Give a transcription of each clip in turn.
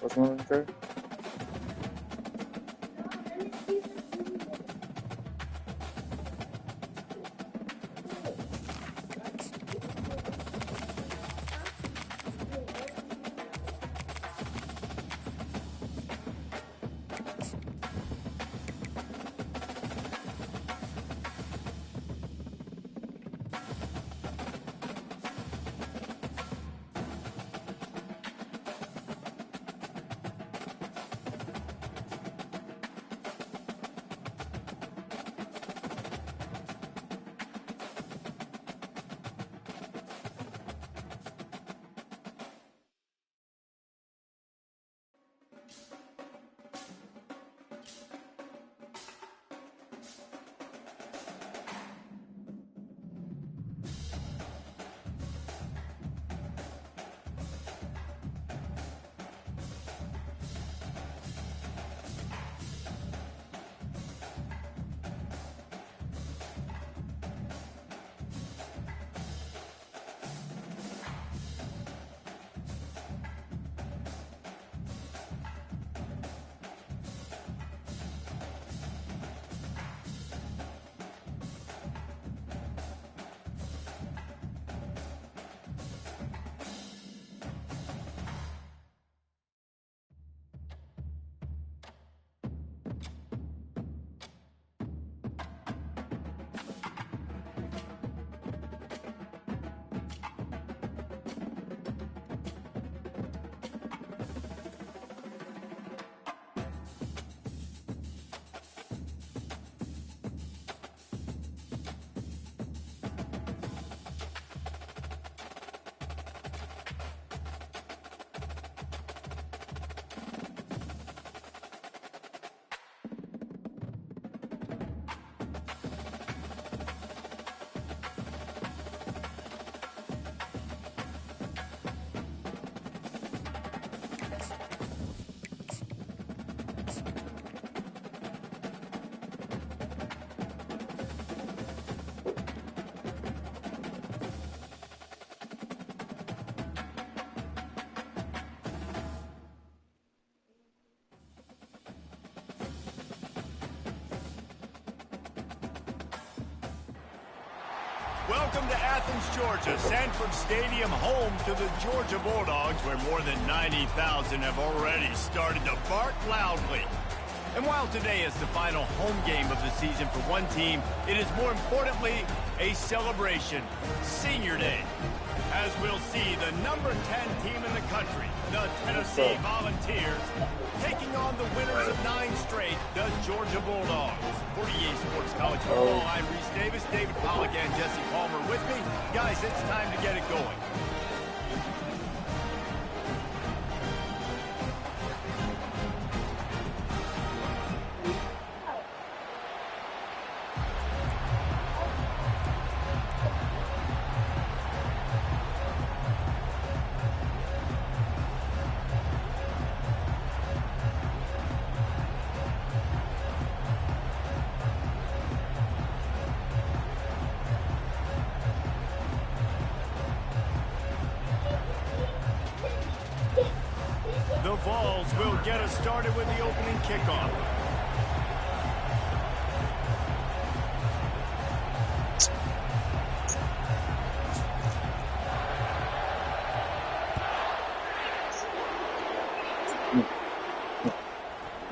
What's one trade? Welcome to Athens, Georgia, Sanford Stadium, home to the Georgia Bulldogs, where more than 90,000 have already started to bark loudly. And while today is the final home game of the season for one team, it is more importantly a celebration, Senior Day, as we'll see the number 10 team in the country, the Tennessee Volunteers, taking on the winners of 9 straight, the Georgia Bulldogs. For EA Sports College Football, I'm Reese Davis, David Pollack, and Jesse Palmer with me. Guys, it's time to get it going. The Vols will get us started with the opening kickoff.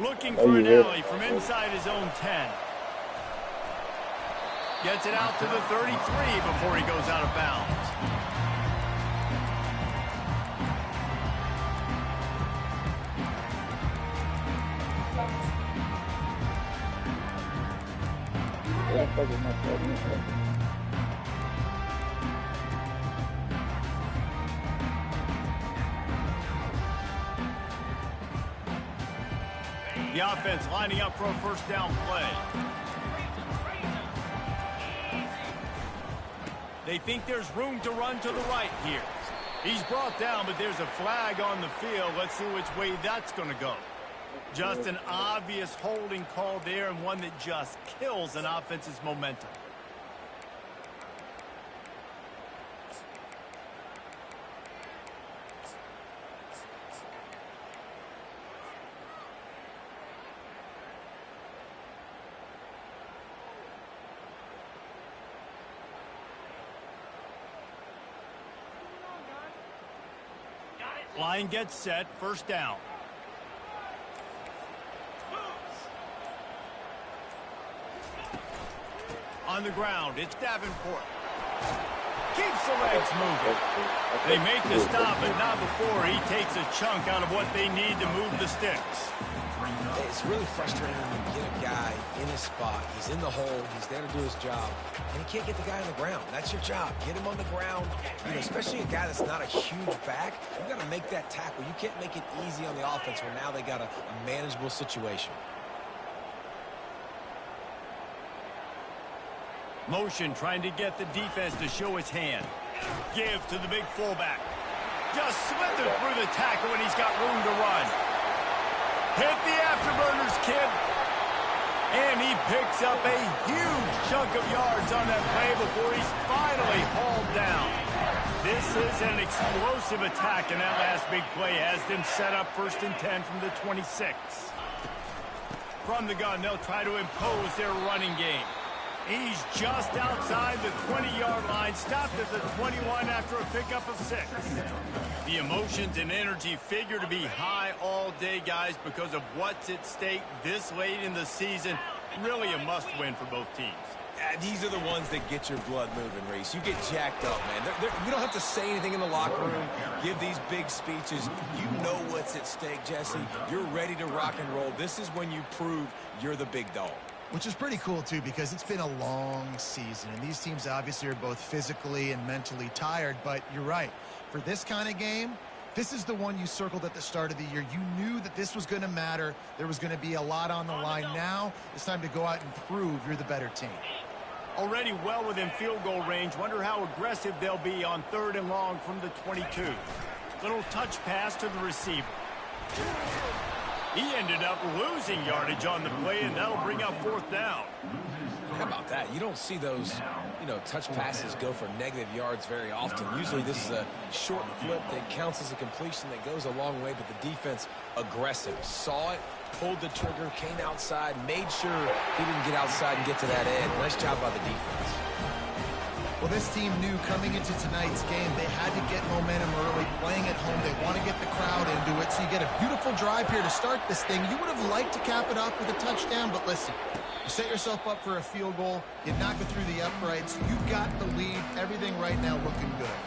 Looking for an alley from inside his own 10. Gets it out to the 33 before he goes out of bounds. The offense lining up for a first down play. They think there's room to run to the right here. He's brought down, but there's a flag on the field. Let's see which way that's going to go. Just an obvious holding call there, and one that just kills an offense's momentum. Line gets set, first down. On the ground, it's Davenport. Keeps the legs moving. They make the stop, but not before he takes a chunk out of what they need to move the sticks. It's really frustrating when you get a guy in his spot. He's in the hole. He's there to do his job. And he can't get the guy on the ground. That's your job. Get him on the ground. You know, especially a guy that's not a huge back. You got to make that tackle. You can't make it easy on the offense where now they got a manageable situation. Motion trying to get the defense to show his hand. Give to the big fullback. Just slithered through the tackle when he's got room to run. Hit the afterburners, kid. And he picks up a huge chunk of yards on that play before he's finally hauled down. This is an explosive attack, and that last big play has them set up 1st and 10 from the 26. From the gun, they'll try to impose their running game. He's just outside the 20-yard line, stopped at the 21 after a pickup of 6. The emotions and energy figure to be high all day, guys, because of what's at stake this late in the season. Really a must-win for both teams. These are the ones that get your blood moving, Reese. You get jacked up, man. You don't have to say anything in the locker room, give these big speeches. You know what's at stake, Jesse. You're ready to rock and roll. This is when you prove you're the big dog. Which is pretty cool, too, because it's been a long season. And these teams obviously are both physically and mentally tired. But you're right. For this kind of game, this is the one you circled at the start of the year. You knew that this was going to matter. There was going to be a lot on the line. Now it's time to go out and prove you're the better team. Already well within field goal range. Wonder how aggressive they'll be on 3rd and long from the 22. Little touch pass to the receiver. He ended up losing yardage on the play, and that'll bring up 4th down. How about that? You don't see those, touch passes go for negative yards very often. Usually this is a short flip that counts as a completion that goes a long way, but the defense aggressive. Saw it, pulled the trigger, came outside, made sure he didn't get outside and get to that edge. Nice job by the defense. Well, this team knew coming into tonight's game they had to get momentum early, playing at home. They want to get the crowd into it, so you get a beautiful drive here to start this thing. You would have liked to cap it off with a touchdown, but listen, you set yourself up for a field goal, you knock it through the uprights, you've got the lead, everything right now looking good.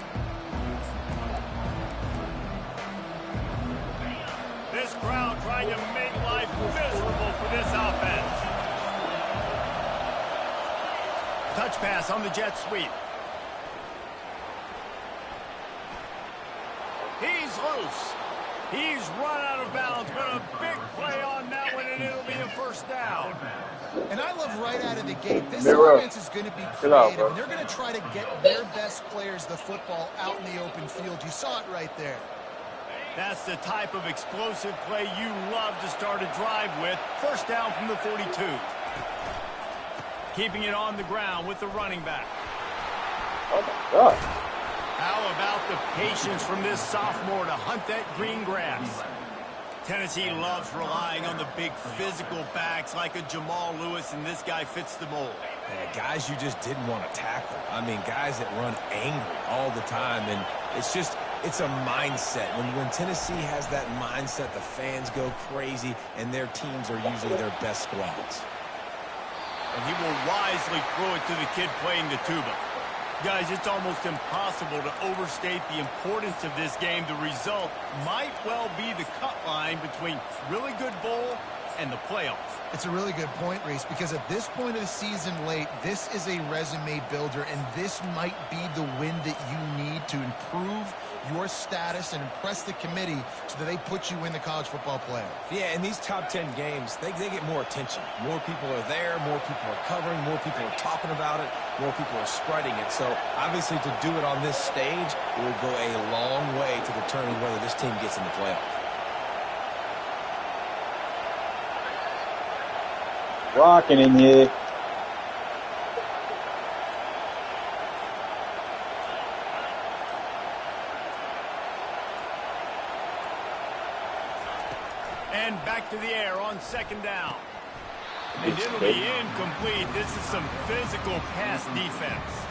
This crowd trying to make life miserable for this offense. Touch pass on the jet sweep. He's loose. He's run out of bounds, but a big play on that one, and it'll be a 1st down. And I love right out of the gate, this offense is going to be creative, and they're going to try to get their best players the football out in the open field. You saw it right there. That's the type of explosive play you love to start a drive with. 1st down from the 42. Keeping it on the ground with the running back. Oh, my God. How about the patience from this sophomore to hunt that green grass? Tennessee loves relying on the big physical backs like a Jamal Lewis, and this guy fits the mold. Guys you just didn't want to tackle. I mean, guys that run angry all the time, and it's a mindset. When Tennessee has that mindset, the fans go crazy, and their teams are usually their best squads. And he will wisely throw it to the kid playing the tuba. Guys, it's almost impossible to overstate the importance of this game. The result might well be the cut line between really good bowl and the playoffs. It's a really good point, Reese, because at this point of the season late, this is a resume builder, and this might be the win that you need to improve your status and impress the committee so that they put you in the college football playoff. Yeah, in these top 10 games, they get more attention. More people are there, more people are covering, more people are talking about it, more people are spreading it. So, obviously, to do it on this stage will go a long way to determine whether this team gets in the playoff. rocking in here. And back to the air on second down. And it'll be incomplete. This is some physical pass defense.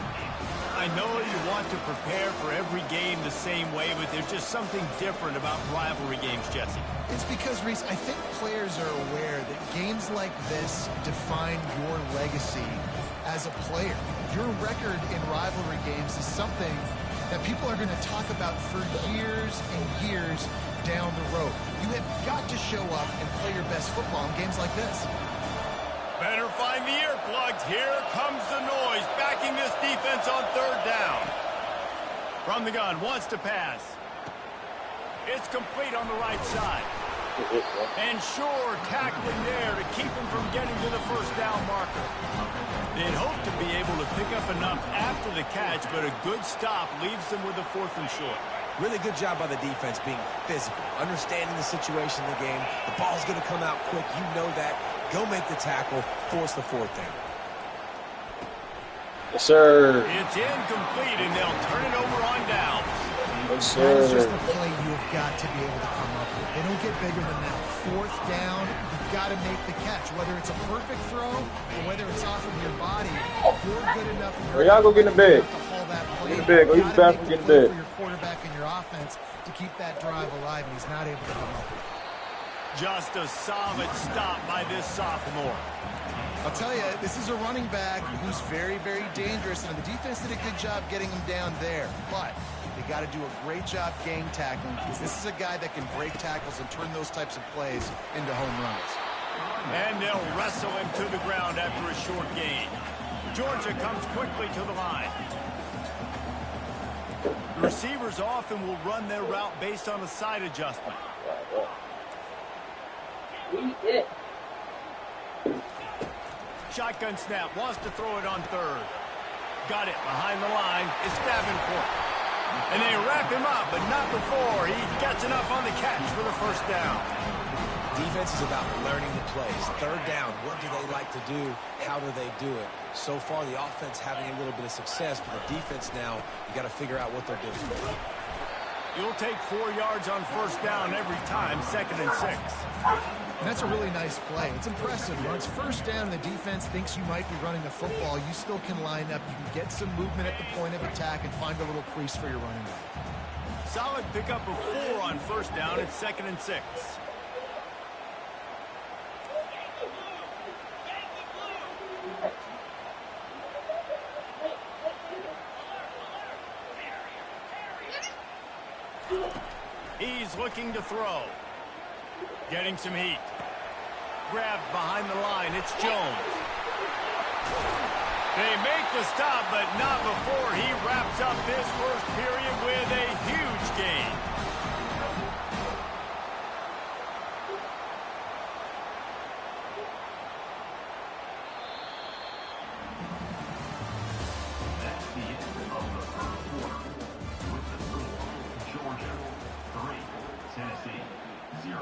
I know you want to prepare for every game the same way, but there's just something different about rivalry games, Jesse. It's because, Reese, I think players are aware that games like this define your legacy as a player. Your record in rivalry games is something that people are going to talk about for years and years down the road. You have got to show up and play your best football in games like this. Better find the earplugs. Here comes the noise, backing this defense on third down. From the gun, wants to pass. It's complete on the right side. And sure, tackling there to keep him from getting to the first down marker. They'd hope to be able to pick up enough after the catch, but a good stop leaves them with a 4th and short. Really good job by the defense being physical, understanding the situation in the game. The ball's going to come out quick. You know that. Go make the tackle, force the 4th down. Yes, sir. It's incomplete, and they'll turn it over on downs. Yes, That is just sir. a play you have got to be able to come up with. They don't get bigger than that. 4th down, you've got to make the catch. Whether it's a perfect throw or whether it's off of your body, you're good enough. Well, y'all go get in the bed. To haul that play. Get in the bed. Go use the bathroom, get in the bed. For your quarterback and your offense to keep that drive alive, and he's not able to come up with it. Just a solid stop by this sophomore. I'll tell you, this is a running back who's very, very dangerous, and the defense did a good job getting him down there. But they got to do a great job gang tackling, because this is a guy that can break tackles and turn those types of plays into home runs. And they'll wrestle him to the ground after a short gain. Georgia comes quickly to the line. The receivers often will run their route based on a side adjustment. Shotgun snap, wants to throw it on third. Got it behind the line. It's Davenport. And they wrap him up, but not before he gets enough on the catch for the first down. Defense is about learning the plays. Third down, what do they like to do? How do they do it? So far, the offense having a little bit of success, but the defense now, you got to figure out what they're doing. You'll take 4 yards on first down every time, 2nd and 6. And that's a really nice play. It's impressive. When it's first down, the defense thinks you might be running the football. You still can line up. You can get some movement at the point of attack and find a little crease for your running back. Solid pickup of 4 on first down. It's 2nd and 6. He's looking to throw. Getting some heat. Grabbed behind the line. It's Jones. They make the stop, but not before he wraps up this first period with a huge gain. That's the end of the first quarter. With the score, Georgia 3, Tennessee 0.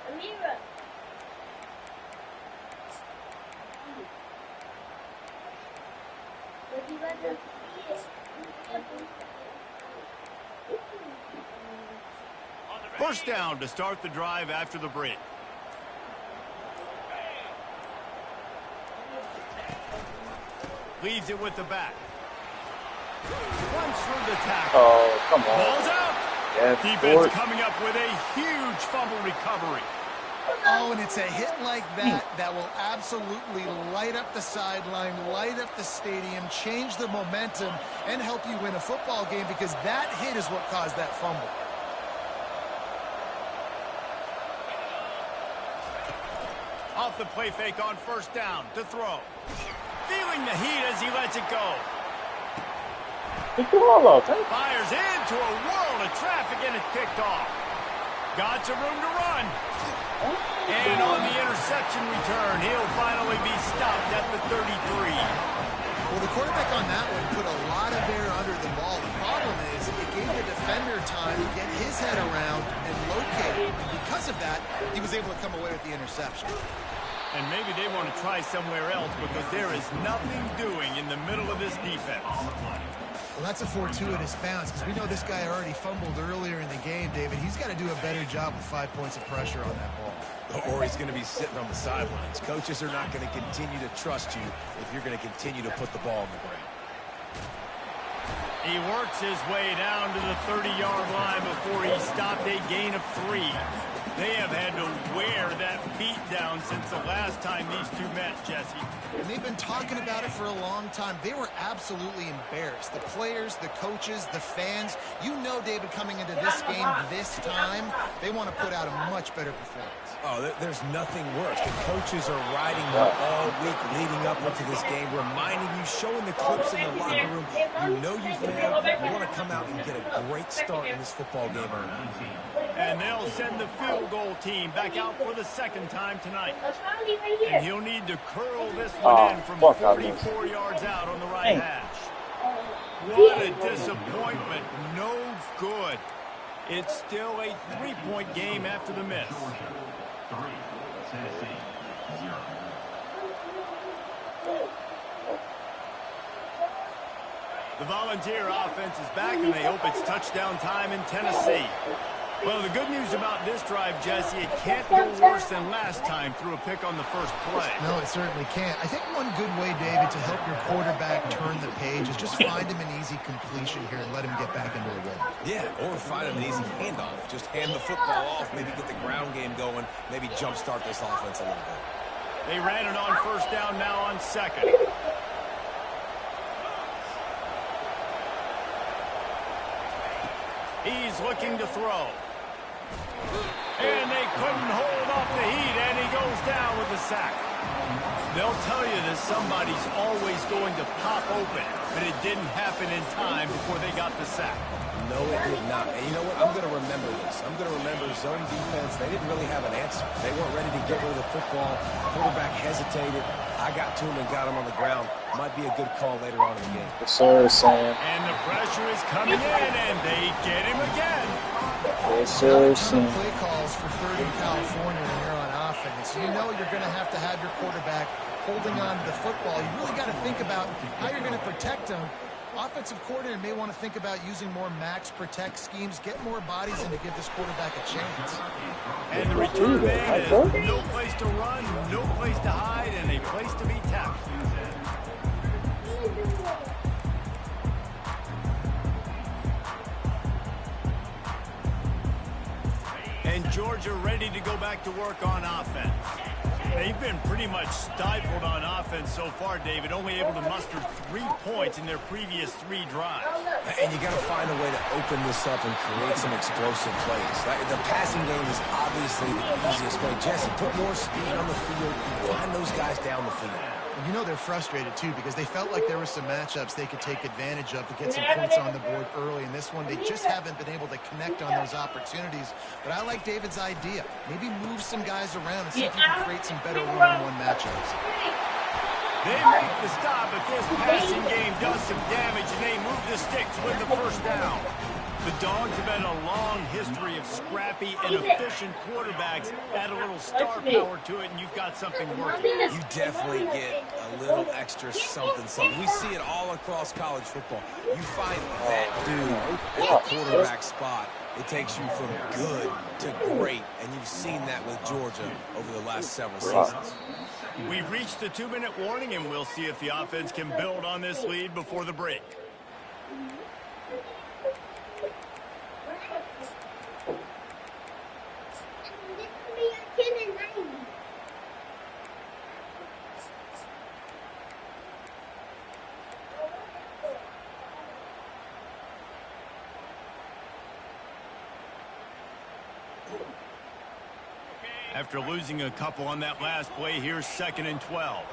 Amira. First down to start the drive after the break. Leaves it with the back. Runs through the tackle. Oh, come on. Ball's out. Yes, Defense Ford. coming up with a huge fumble recovery. Oh, and it's a hit like that that will absolutely light up the sideline, light up the stadium, change the momentum, and help you win a football game, because that hit is what caused that fumble. Off the play fake on first down to throw. Feeling the heat as he lets it go. Pick the ball up. Hey. Fires into a world of traffic and it's picked off. Got some room to run. And on the interception return, he'll finally be stopped at the 33. Well, the quarterback on that one put a lot of air under the ball. The problem is it gave the defender time to get his head around and locate it. And because of that, he was able to come away with the interception. And maybe they want to try somewhere else because there is nothing doing in the middle of this defense. Well, that's a fortuitous bounce because we know this guy already fumbled earlier in the game, David. He's got to do a better job with 5 points of pressure on that ball. Or he's going to be sitting on the sidelines. Coaches are not going to continue to trust you if you're going to continue to put the ball on the ground. He works his way down to the 30-yard line before he stopped a gain of 3. They have had to wear that beat down since the last time these two met, Jesse. And they've been talking about it for a long time. They were absolutely embarrassed. The players, the coaches, the fans. You know, David, coming into this game this time, they want to put out a much better performance. Oh, there's nothing worse. The coaches are riding them all week leading up into this game, reminding you, showing the clips in the locker room. You know you failed. You want to come out and get a great start in this football game early. And they'll send the field goal team back out for the second time tonight. And he'll need to curl this one in from 44 yards out on the right hash. What a disappointment. No good. It's still a 3-point game after the miss. 3, Tennessee 0. The Volunteer offense is back, and they hope it's touchdown time in Tennessee. Well, the good news about this drive, Jesse, it can't go worse than last time through a pick on the first play. No, it certainly can't. I think one good way, David, to help your quarterback turn the page is just find him an easy completion here and let him get back into a rhythm. Yeah, or find him an easy handoff. Just hand the football off, maybe get the ground game going, maybe jumpstart this offense a little bit. They ran it on first down, now on second. He's looking to throw. And they couldn't hold off the heat, and he goes down with the sack. They'll tell you that somebody's always going to pop open, but it didn't happen in time before they got the sack. No, it did not. And you know what? I'm going to remember this. I'm going to remember zone defense. They didn't really have an answer. They weren't ready to get rid of the football. Quarterback hesitated. I got to him and got him on the ground. Might be a good call later on in the game. Yes, sir, Sam. And the pressure is coming in, and they get him again. Yes, sir, Sam. Play calls for 3rd in California when you're on offense. You know you're going to have your quarterback holding on to the football. You really got to think about how you're going to protect him. Offensive coordinator may want to think about using more max protect schemes, get more bodies in to give this quarterback a chance. And the return man is no place to run, no place to hide, and a place to be tackled. And Georgia ready to go back to work on offense. They've been pretty much stifled on offense so far, David, only able to muster 3 points in their previous 3 drives. And you got to find a way to open this up and create some explosive plays. The passing game is obviously the easiest way. Jesse, put more speed on the field. Find those guys down the field. You know they're frustrated, too, because they felt like there were some matchups they could take advantage of to get some points on the board early. In this one, they just haven't been able to connect on those opportunities. But I like David's idea. Maybe move some guys around and see if you can create some better one-on-one matchups. They make the stop, but this passing game does some damage, and they move the sticks with the first down. The Dogs have had a long history of scrappy and efficient quarterbacks. Add a little star power to it, and you've got something working. You definitely get a little extra something. We see it all across college football. You find that dude at the quarterback spot, it takes you from good to great, and you've seen that with Georgia over the last several seasons. We've reached the 2-minute warning, and we'll see if the offense can build on this lead before the break. After losing a couple on that last play, here's 2nd and 12.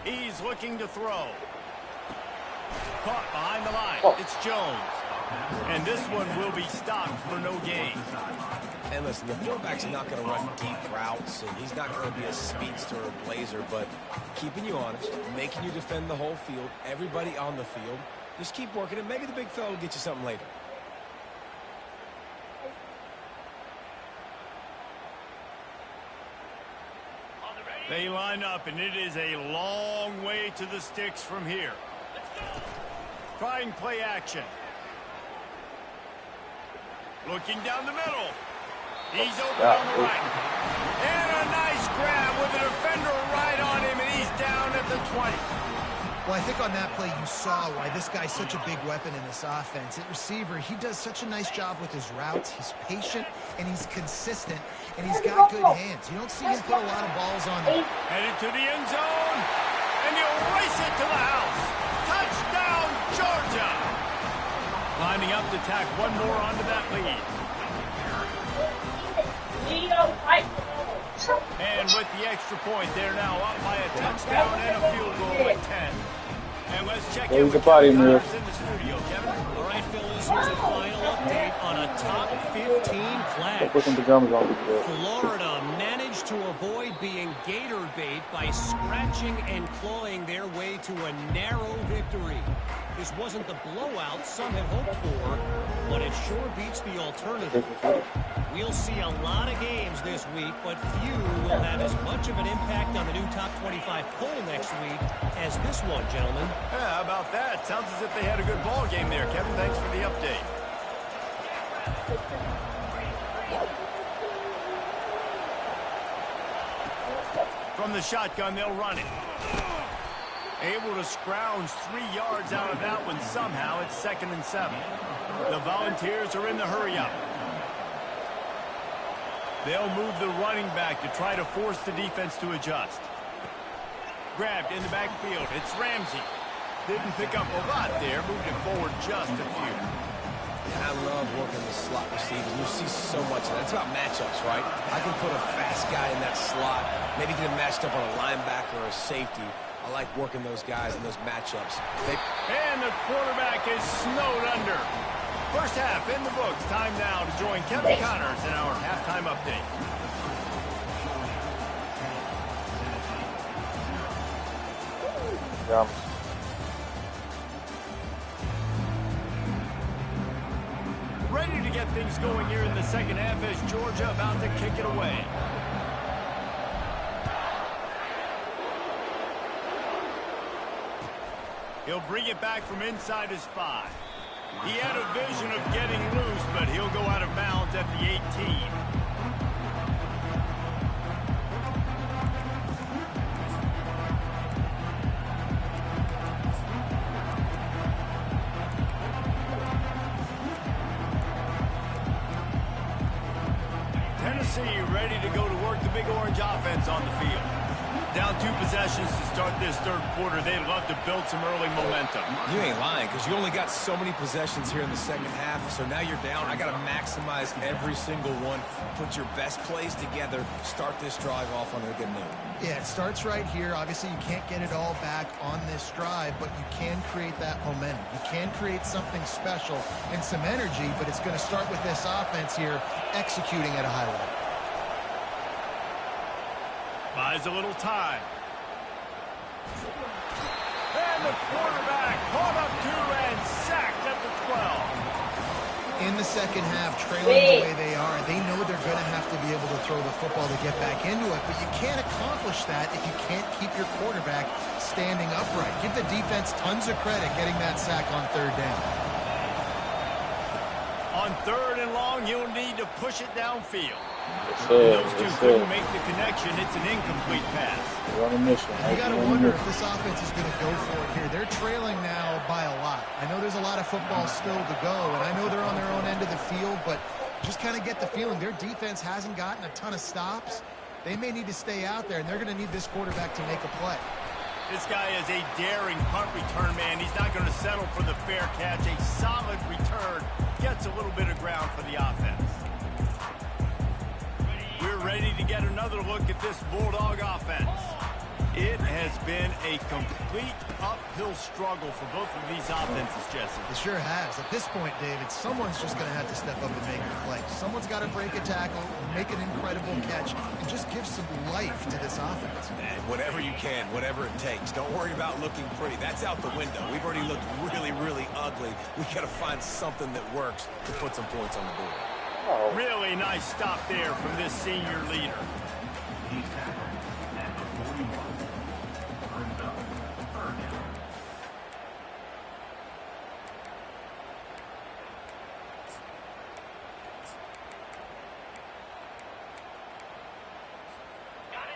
He's looking to throw. Caught behind the line. It's Jones. And this one will be stopped for no gain. And listen, the fullback's not going to run deep routes, and he's not going to be a speedster or blazer, but keeping you honest, making you defend the whole field, everybody on the field. Just keep working it. Maybe the big fella will get you something later. They line up, and it is a long way to the sticks from here. Trying play action. Looking down the middle. He's open on the right. And a nice grab with a defender right on him, and he's down at the 20. Well, I think on that play you saw why this guy's such a big weapon in this offense. At receiver, he does such a nice job with his routes. He's patient, and he's consistent, and he's got good hands. You don't see him put a lot of balls on him. Headed to the end zone, and he'll race it to the house. Touchdown, Georgia! Lining up to tack one more onto that lead. And with the extra point, they're now up by a touchdown and a field goal at 10. And let's check in with Kevin Connors in the studio. Kevin? All right, fellas, here's a final update on a top 15 clash. Florida managed to avoid being gator bait by scratching and clawing their way to a narrow victory. This wasn't the blowout some had hoped for, but it sure beats the alternative. We'll see a lot of games this week, but few will have as much of an impact on the new top 25 poll next week as this one, gentlemen. Yeah, how about that? Sounds as if they had a good ball game there, Kevin. Thanks for the update. From the shotgun, they'll run it. Able to scrounge 3 yards out of that one somehow. It's 2nd and 7. The Volunteers are in the hurry-up. They'll move the running back to try to force the defense to adjust. Grabbed in the backfield. It's Ramsey. Didn't pick up a lot there. Moved it forward just a few. And I love working the slot receiver. You see so much of that. It's about matchups, right? I can put a fast guy in that slot, maybe get him matched up on a linebacker or a safety. I like working those guys in those matchups. And the quarterback is snowed under. First half in the books. Time now to join Kevin Connors in our halftime update. Ready to get things going here in the second half as Georgia about to kick it away. He'll bring it back from inside his 5. He had a vision of getting loose, but he'll go out of bounds at the 18. Tennessee ready to go to work the Big Orange offense on the field. Down 2 possessions to start this third quarter. They'd love to build some early momentum. You ain't lying, because you only got so many possessions here in the second half, so now you're down. I got to maximize every single one. Put your best plays together. Start this drive off on a good note. Yeah, it starts right here. Obviously, you can't get it all back on this drive, but you can create that momentum. You can create something special and some energy, but it's going to start with this offense here executing at a high level. Buys a little time. And the quarterback caught up to and sacked at the 12. In the second half, trailing the way they are, they know they're going to have to be able to throw the football to get back into it, but you can't accomplish that if you can't keep your quarterback standing upright. Give the defense tons of credit getting that sack on 3rd down. On 3rd and long, you'll need to push it downfield. Those two couldn't make the connection. It's an incomplete pass. We're on a mission. You got to wonder if this offense is going to go for it here. They're trailing now by a lot. I know there's a lot of football still to go, and I know they're on their own end of the field, but just kind of get the feeling their defense hasn't gotten a ton of stops. They may need to stay out there, and they're going to need this quarterback to make a play. This guy is a daring punt return man. He's not going to settle for the fair catch. A solid return gets a little bit of ground for the offense. We're ready to get another look at this Bulldog offense. It has been a complete uphill struggle for both of these offenses, Jesse. It sure has. At this point, David, someone's just going to have to step up and make a play. Someone's got to break a tackle, make an incredible catch, and just give some life to this offense. And whatever you can, whatever it takes. Don't worry about looking pretty. That's out the window. We've already looked really, really ugly. We got to find something that works to put some points on the board. Really nice stop there from this senior leader.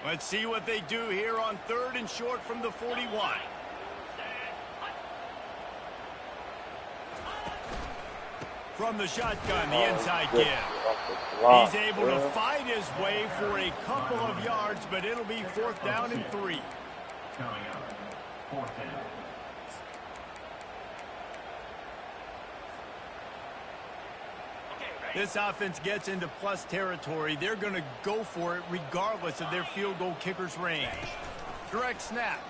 Let's see what they do here on 3rd and short from the 41. From the shotgun, the inside give. He's able to fight his way for a couple of yards, but it'll be 4th down and 3. Coming up, 4th down. This offense gets into plus territory. They're going to go for it regardless of their field goal kicker's range. Direct snap.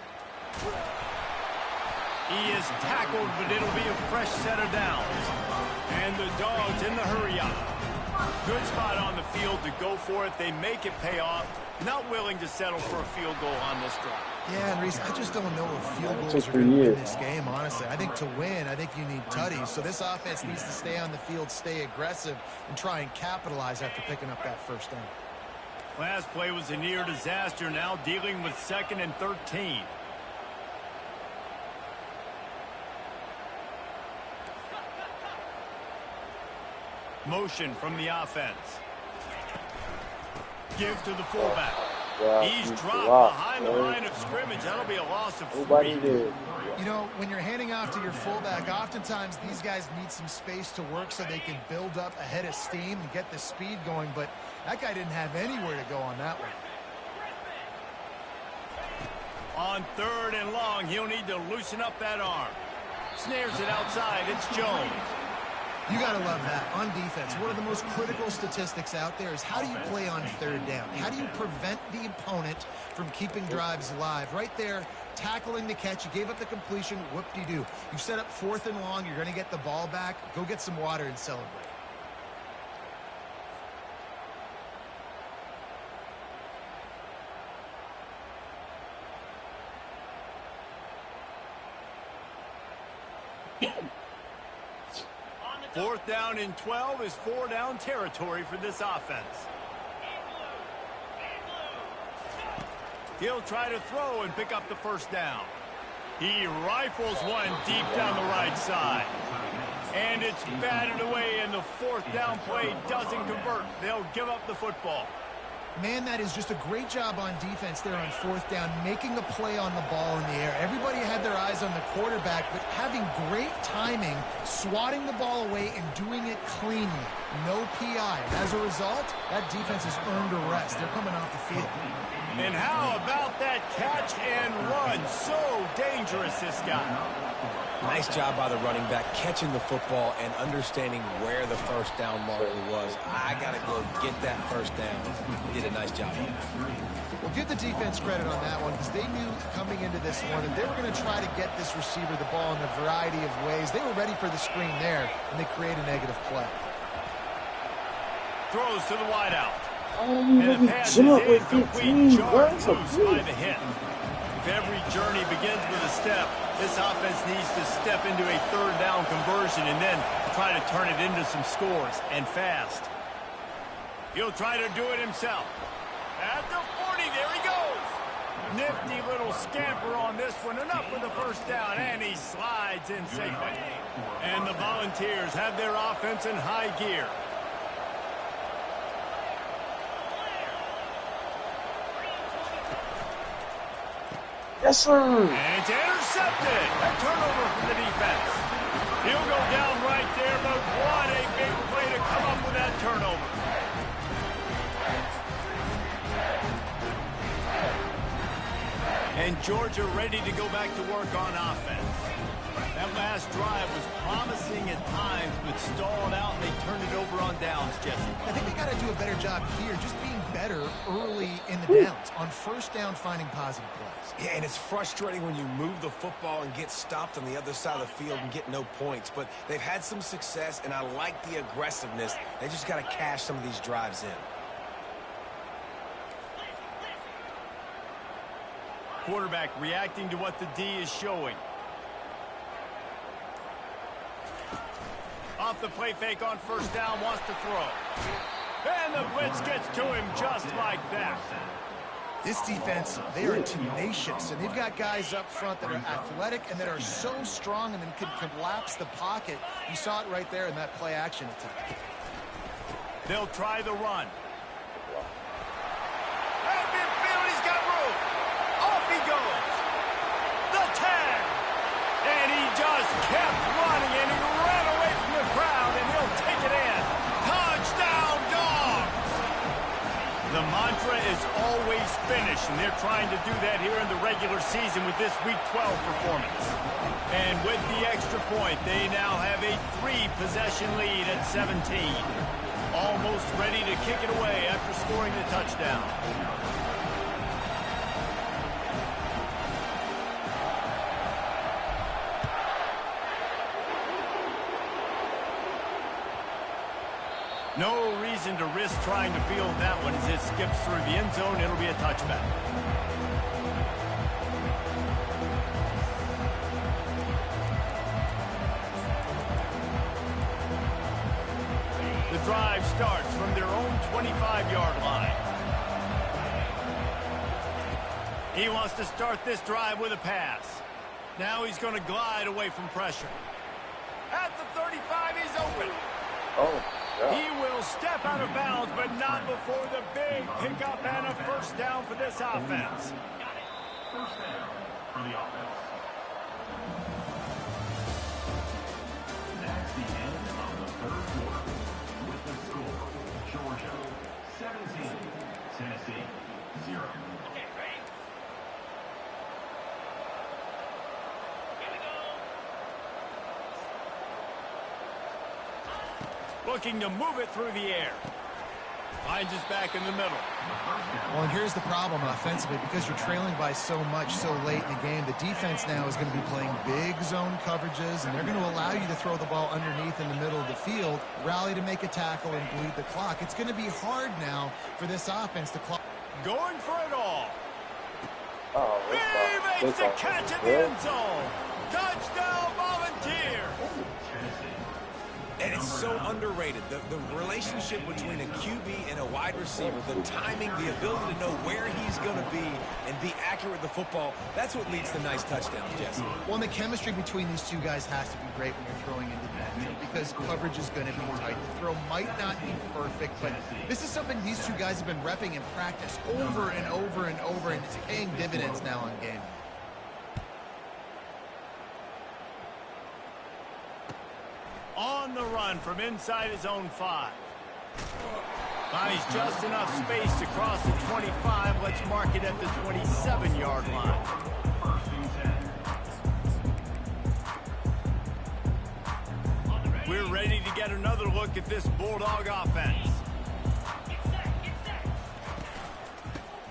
He is tackled, but it'll be a fresh set of downs. And the Dogs in the hurry-up. Good spot on the field to go for it. They make it pay off. Not willing to settle for a field goal on this drive. Yeah, and Reese, I just don't know if field goals are going to win this game, honestly. I think to win, I think you need tutties. So this offense needs to stay on the field, stay aggressive, and try and capitalize after picking up that 1st down. Last play was a near disaster, now dealing with 2nd and 13. Motion from the offense. Give to the fullback. He's dropped behind the line of scrimmage. That'll be a loss of 3. You know, when you're handing off to your fullback, oftentimes these guys need some space to work so they can build up a head of steam and get the speed going, but that guy didn't have anywhere to go on that one. On 3rd and long, he'll need to loosen up that arm. Snares it outside. It's Jones. You got to love that. On defense, one of the most critical statistics out there is how do you play on 3rd down? How do you prevent the opponent from keeping drives alive? Right there, tackling the catch. You gave up the completion. Whoop-de-doo. You set up 4th and long. You're going to get the ball back. Go get some water and celebrate. Fourth down and 12 is 4-down territory for this offense. He'll try to throw and pick up the 1st down. He rifles one deep down the right side. And it's batted away, and the 4th down play doesn't convert. They'll give up the football. Man, that is just a great job on defense there on 4th down, making a play on the ball in the air. Everybody had their eyes on the quarterback, but having great timing, swatting the ball away, and doing it cleanly. No PI. As a result, that defense has earned a rest. They're coming off the field. And how about that catch and run? So dangerous, this guy. Nice job by the running back, catching the football and understanding where the 1st down marker was. I got to go get that 1st down. He did a nice job. Well, give the defense credit on that one because they knew coming into this one that they were going to try to get this receiver the ball in a variety of ways. They were ready for the screen there, and they create a negative play. Throws to the wideout. And the pass is incomplete. Jarred loose by the hit. If every journey begins with a step, this offense needs to step into a 3rd down conversion and then try to turn it into some scores, and fast. He'll try to do it himself. At the 40, there he goes. Nifty little scamper on this one. Enough for the 1st down, and he slides in safely. And the Volunteers have their offense in high gear. Yes, sir. And it's intercepted. A turnover from the defense. He'll go down right there, but what a big play to come up with that turnover. And Georgia ready to go back to work on offense. That last drive was promising at times, but stalled out, and they turned it over on downs, Jesse. I think they got to do a better job here, just being better early in the downs. On 1st down, finding positive plays. Yeah, and it's frustrating when you move the football and get stopped on the other side of the field and get no points. But they've had some success, and I like the aggressiveness. They just got to cash some of these drives in. Quarterback reacting to what the D is showing. Off the play fake on 1st down, wants to throw. And the blitz gets to him just like that. This defense, they are tenacious, and they've got guys up front that are athletic and that are so strong and then can collapse the pocket. You saw it right there in that play action attack. They'll try the run. And midfield, he's got The mantra is always finish, and they're trying to do that here in the regular season with this Week 12 performance. And with the extra point, they now have a 3-possession lead at 17. Almost ready to kick it away after scoring the touchdown. No reason to risk trying to field that one as it skips through the end zone. It'll be a touchback. The drive starts from their own 25-yard line. He wants to start this drive with a pass. Now he's going to glide away from pressure. At the 35, he's open. Oh. Yeah. He will step out of bounds, but not before the big pickup and a first down for this offense. First down for the offense. That's the end of the third quarter. With the score, Georgia 17, Tennessee 0. Looking to move it through the air. Finds us back in the middle. Well, and here's the problem offensively. Because you're trailing by so much so late in the game, the defense now is going to be playing big zone coverages, and they're going to allow you to throw the ball underneath in the middle of the field, rally to make a tackle, and bleed the clock. It's going to be hard now for this offense to clock. Going for it all. Oh, He makes the catch in the end zone. Touchdown, Volunteer. And it's so underrated. The relationship between a QB and a wide receiver, the timing, the ability to know where he's going to be and be accurate with the football, that's what leads to nice touchdowns, Jesse. Well, and the chemistry between these two guys has to be great when you're throwing into the end because coverage is going to be tight. The throw might not be perfect, but this is something these two guys have been repping in practice over and over and over, and it's paying dividends now on game. On the run from inside his own 5. Finds just enough space to cross the 25. Let's mark it at the 27-yard line. We're ready to get another look at this Bulldog offense.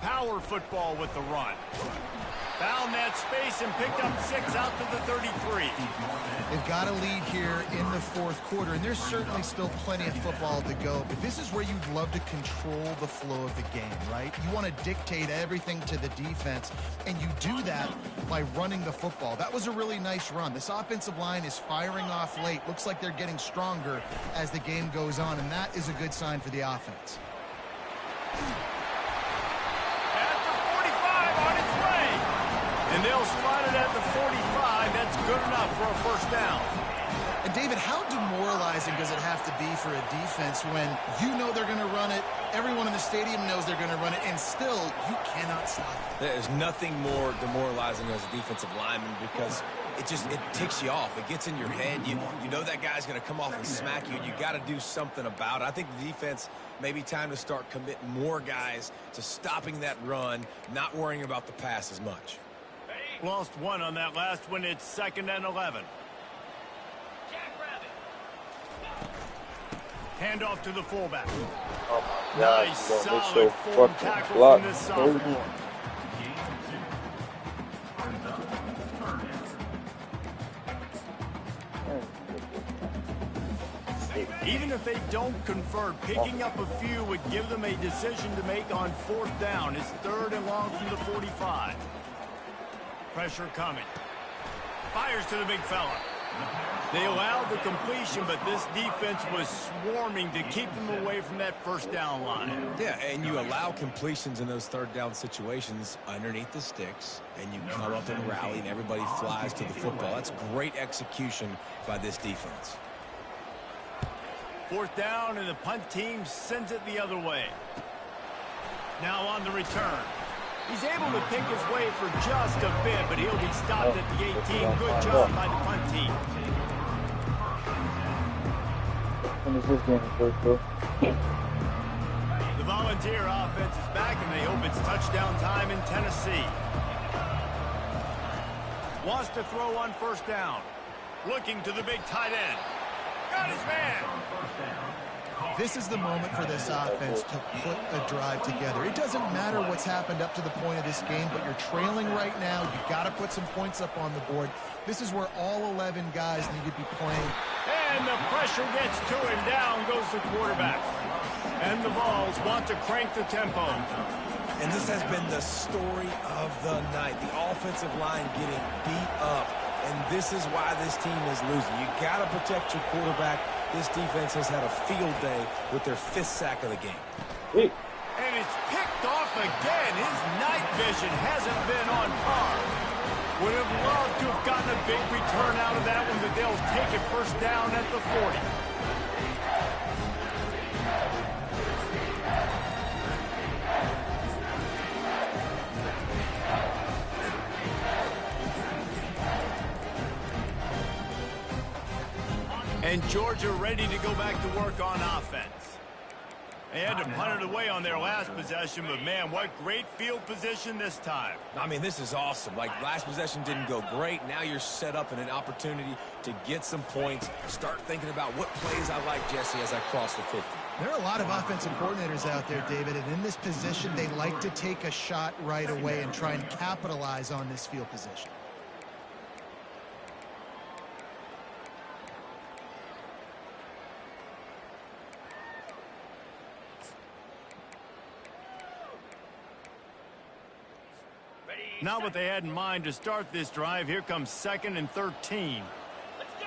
Power football with the run. Found that space and picked up 6 out to the 33. They've got a lead here in the fourth quarter, and there's certainly still plenty of football to go, but this is where you'd love to control the flow of the game, right? You want to dictate everything to the defense, and you do that by running the football. That was a really nice run. This offensive line is firing off late. Looks like they're getting stronger as the game goes on, and that is a good sign for the offense. And they'll spot it at the 45. That's good enough for a first down. And, David, how demoralizing does it have to be for a defense when you know they're going to run it, everyone in the stadium knows they're going to run it, and still you cannot stop it? There's nothing more demoralizing as a defensive lineman because it ticks you off. It gets in your head. You know that guy's going to come off and smack you, and you got to do something about it. I think the defense maybe time to start committing more guys to stopping that run, not worrying about the pass as much. Lost 1 on that last one. It's 2nd and 11. Hand off to the fullback. Oh my God, nice, he's gonna solid so form fucking tackle block. from this sophomore. Even if they don't convert, picking up a few would give them a decision to make on 4th down. It's 3rd and long from the 45. Pressure coming. Fires to the big fella. They allowed the completion, but this defense was swarming to keep them away from that first down line. Yeah, and you allow completions in those 3rd down situations underneath the sticks, and you come up and rally, and everybody flies to the football. That's great execution by this defense. 4th down, and the punt team sends it the other way. Now on the return. He's able to pick his way for just a bit, but he'll be stopped at the 18. Good job by the punt team. Finish this game first, bro. The Frontier offense is back, and they hope it's touchdown time in Tennessee. Wants to throw on first down. Looking to the big tight end. Got his man. This is the moment for this offense to put a drive together. It doesn't matter what's happened up to the point of this game, but you're trailing right now. You've got to put some points up on the board. This is where all 11 guys need to be playing. And the pressure gets to him. Down goes the quarterback. And the Vols want to crank the tempo. And this has been the story of the night. The offensive line getting beat up. And this is why this team is losing. You got to protect your quarterback. This defense has had a field day with their 5th sack of the game. And it's picked off again. His night vision hasn't been on par. Would have loved to have gotten a big return out of that one, but they'll take it first down at the 40. And Georgia ready to go back to work on offense. They had to punt it away on their last possession, but man, what great field position this time. I mean, this is awesome. Like, last possession didn't go great. Now you're set up in an opportunity to get some points. Start thinking about what plays I like, Jesse, as I cross the 50. There are a lot of offensive coordinators out there, David, and in this position, they like to take a shot right away and try and capitalize on this field position. Not what they had in mind to start this drive. Here comes 2nd and 13. Let's go.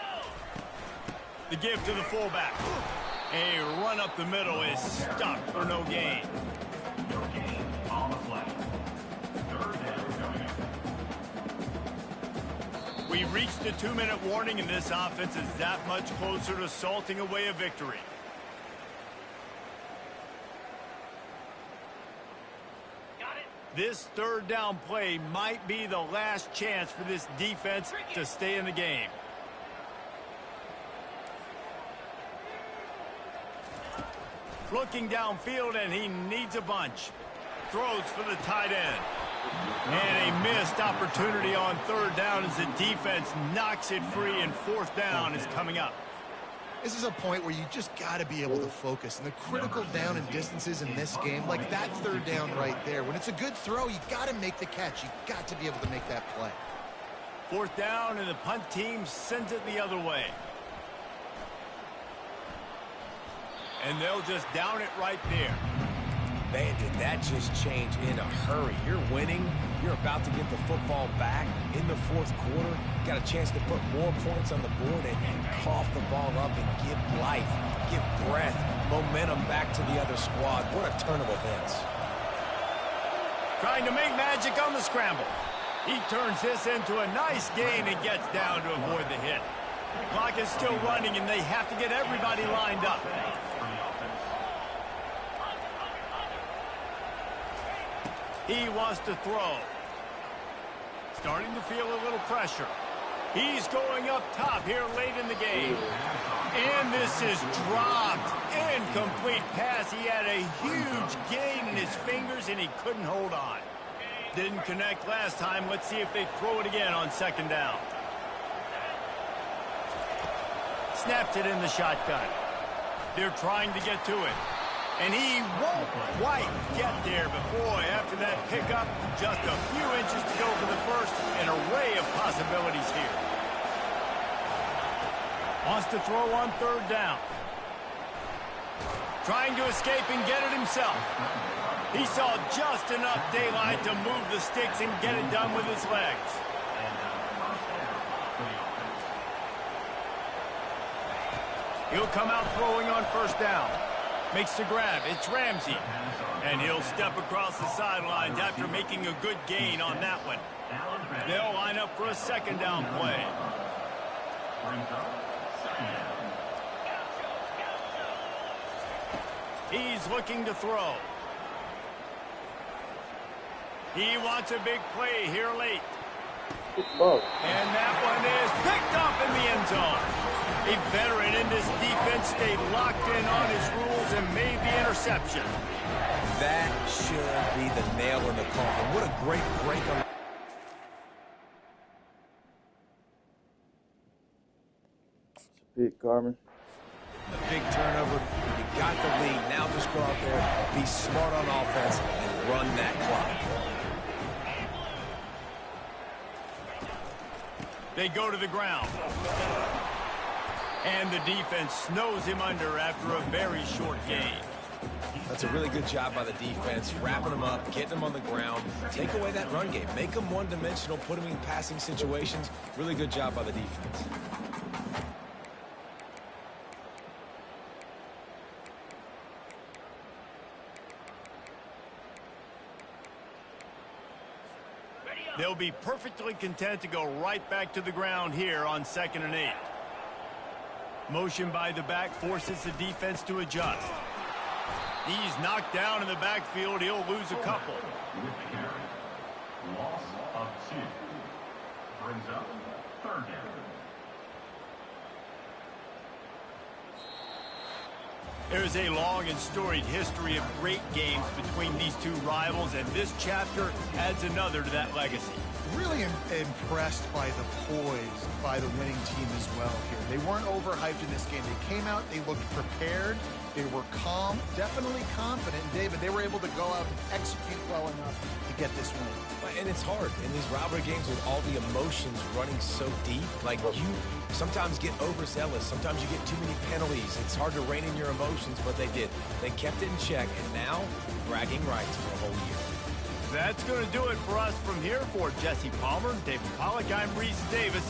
The give to the fullback. A run up the middle is stuck for no gain. No gain on the play. 3rd down coming up. We reached the 2-minute warning, and this offense is that much closer to salting away a victory. This 3rd down play might be the last chance for this defense to stay in the game. Looking downfield, and he needs a bunch. Throws for the tight end. And a missed opportunity on 3rd down as the defense knocks it free, and 4th down is coming up. This is a point where you just got to be able to focus. And the critical down and distances in this game, like that 3rd down right there, when it's a good throw, you got to make the catch. You got to be able to make that play. 4th down, and the punt team sends it the other way. And they'll just down it right there. Man, did that just change in a hurry. You're winning. You're about to get the football back in the 4th quarter. Got a chance to put more points on the board and cough the ball up and give life, give breath, momentum back to the other squad. What a turn of events. Trying to make magic on the scramble. He turns this into a nice gain and gets down to avoid the hit. Clock is still running, and they have to get everybody lined up. He wants to throw. Starting to feel a little pressure. He's going up top here late in the game. And this is dropped. Incomplete pass. He had a huge gain in his fingers, and he couldn't hold on. Didn't connect last time. Let's see if they throw it again on 2nd down. Snapped it in the shotgun. They're trying to get to it. And he won't quite get there, but boy, after that pickup, just a few inches to go for the first, an array of possibilities here. Wants to throw on 3rd down. Trying to escape and get it himself. He saw just enough daylight to move the sticks and get it done with his legs. He'll come out throwing on 1st down. Makes the grab. It's Ramsey. And he'll step across the sidelines after making a good gain on that one. They'll line up for a 2nd down play. He's looking to throw. He wants a big play here late. And that one is picked up in the end zone. A veteran in this defense stayed locked in on his rules and made the interception. That should be the nail in the coffin. What a great break on. Big Carmen. A big turnover. You got the lead. Now just go out there, be smart on offense, and run that clock. They go to the ground. And the defense snows him under after a very short gain. That's a really good job by the defense, wrapping them up, getting them on the ground. Take away that run game. Make them one-dimensional, put them in passing situations. Really good job by the defense. They'll be perfectly content to go right back to the ground here on 2nd and 8. Motion by the back forces the defense to adjust. He's knocked down in the backfield. He'll lose a couple. With the carry. Loss of 2. Brings up 3rd down. There's a long and storied history of great games between these two rivals, and this chapter adds another to that legacy. Really impressed by the poise by the winning team as well here. They weren't overhyped in this game. They came out, they looked prepared, they were calm, definitely confident. And David, they were able to go out and execute well enough to get this win. And it's hard in these rivalry games with all the emotions running so deep. Like, you sometimes get overzealous. Sometimes you get too many penalties. It's hard to rein in your emotions, but they did. They kept it in check, and now bragging rights for a whole year. That's going to do it for us from here. For Jesse Palmer, David Pollack, I'm Reese Davis.